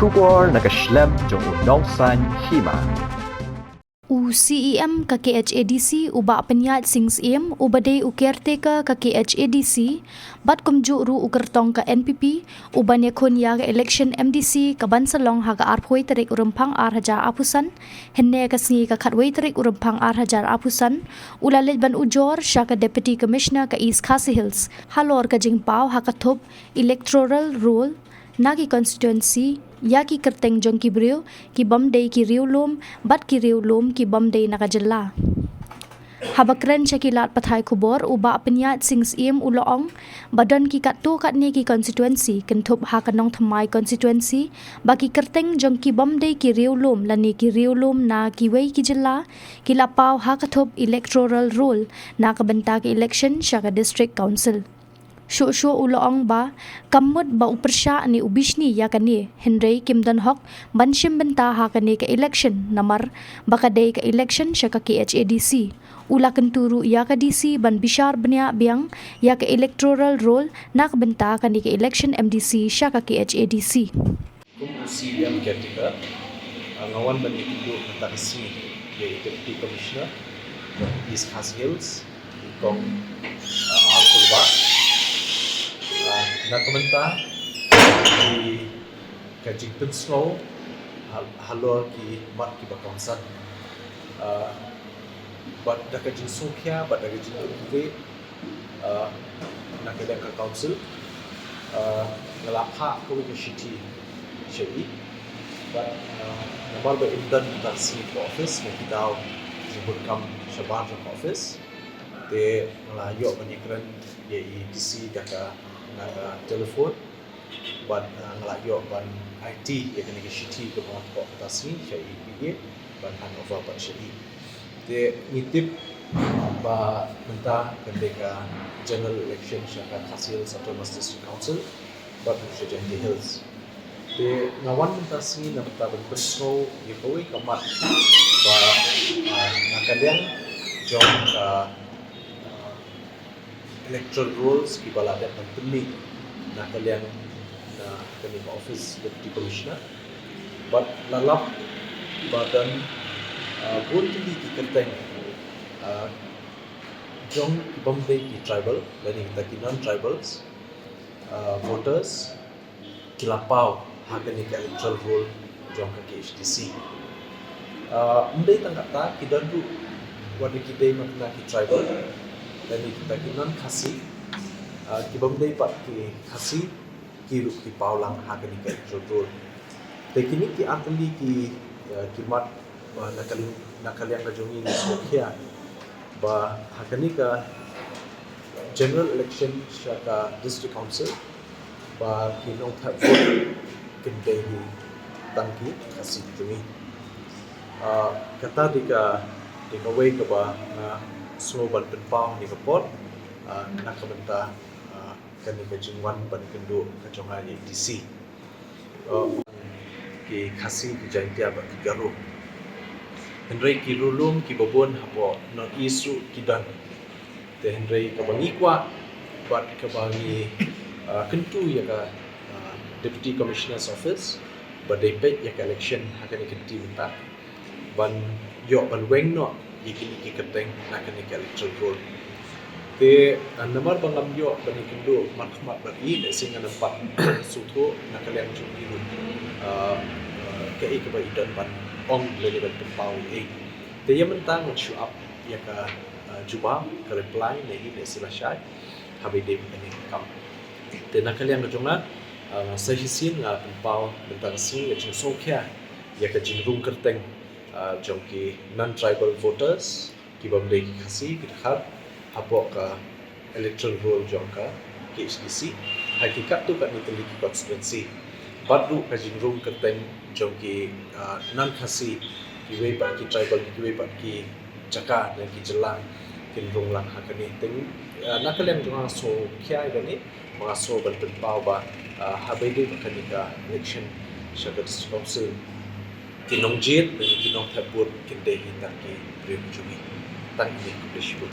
Shubor nakaslem jong unongsan Hima. CEM ka KHADC uba Pyniaid sings em ubade caretaker ka KHADC bat kumju ru ukertong ka NPP uban yakun ya election MDC ka bansalong haga arpoi tarik urumpang arhajar apusan henne ka singi ka khatwei tarik urumpang arhajar apusan ulalet ban ujor syaka deputy commissioner ka East Khasi Hills halor ka jingpau hakatop electoral roll nagi constituency yaki kerteng jong kibriu ki bomdei ki Riewlum bat ki Riewlum ki bomdei nakajella habakren chakilat pathai kubor uba Pyniaid sings em uloong badan ki kattu katni ki constituency kentup hakanong thamai constituency baki kerteng jong ki bomdei ki Riewlum lani ki Riewlum na ki wei ki jella ki lapau hakatop electoral roll na ka Bynta ki election syaka district council Syo uloong ba kamut ba upersya ni ubishni ya kani Henry Kim Donhok banshim Bynta ha kani ka election namar bakadai ka election syaka KHADC ula kenturu ya ka DC ban bishar benya biang ya ka electoral roll nak Bynta kani ka election MDC syaka KHADC CEM caretaker ngawan ban indo taksi ye deputy commissioner East Khasi Hills ikong Alkurba nakamenta di kajing penslow halor ki mat ki bakongsan bat da kajing sokya bat da kajing uve nakadang ka council ngalapha ko ke city shei bat namal ba indan taksi office me kitau jebut kam shabar office te ngalayo banikran ye DC daka na telefon ban ngalayo ban IT yang kena city ke bawah kok tasmi syai PA ban Hanover ban syai de nitip ba Bynta kendeka general election syaka hasil satu district council ban syai Hills de ngawan Bynta sini na Bynta ban persno ye kowe kamat ba nakalian jong ka electoral rolls ki balada penting na kalian na kami office deputy commissioner but lalap badan bunti ki kerteng jong bomdei ki tribal lani kita ki non tribals voters kilapau hakani ka electoral roll jong ka HDC ndai tangkata kidandu wadi kidai makna ki tribal dan kita kinan khasi ki bomdei pat ki khasi ki ru ki paulang hakani ka electoral tekini ki akli ki kimat nakaliang ka jongi ni sokhia ba hakani ka general election syaka district council ba kinong thap vote kindai tangki khasi jongi kata dika wei ka ba so ban penpau ni kapot nak Bynta kani ka jingwan ban kendo ka jonga ni DC ki khasi ki jantia ba ki garo Henry ki Riewlum ki babon hapo no isu ki dan te Henry ka bangi kwa bat ka bangi kentu ya ka deputy commissioner's office badai pet ya ka election hakani kenti Bynta ban yo ban weng no ikini ki keteng nakani ka electoral roll te namar bangam yo bani kendo markhmat bari singa nampak sutho nakalian jumbiru ke ik ba idan ban ong lele ban pau te ya mentang show up ya ka juba ka reply nei ne silashai habi de bani kam te nakalian jonga sahisin nga pau bentang si ya jing sokya ya ka jing room kerteng jongki non-tribal voters ki bomdei ki khasi ki khar hapo ka electoral roll jongka KHDC hakikat tu kat niteli ki constituency badru ka jingrung kerteng jongki non khasi ki wei pat ki tribal ki wei pat ki jaka dan ki jelang kin rung lang hakani teng nakalian jonga so kya gani mga so ban pau ba habede bakani ka election syaka district council kinong jet dan kinong tabut kinde hitar ki priyo jumi tang ni kulishu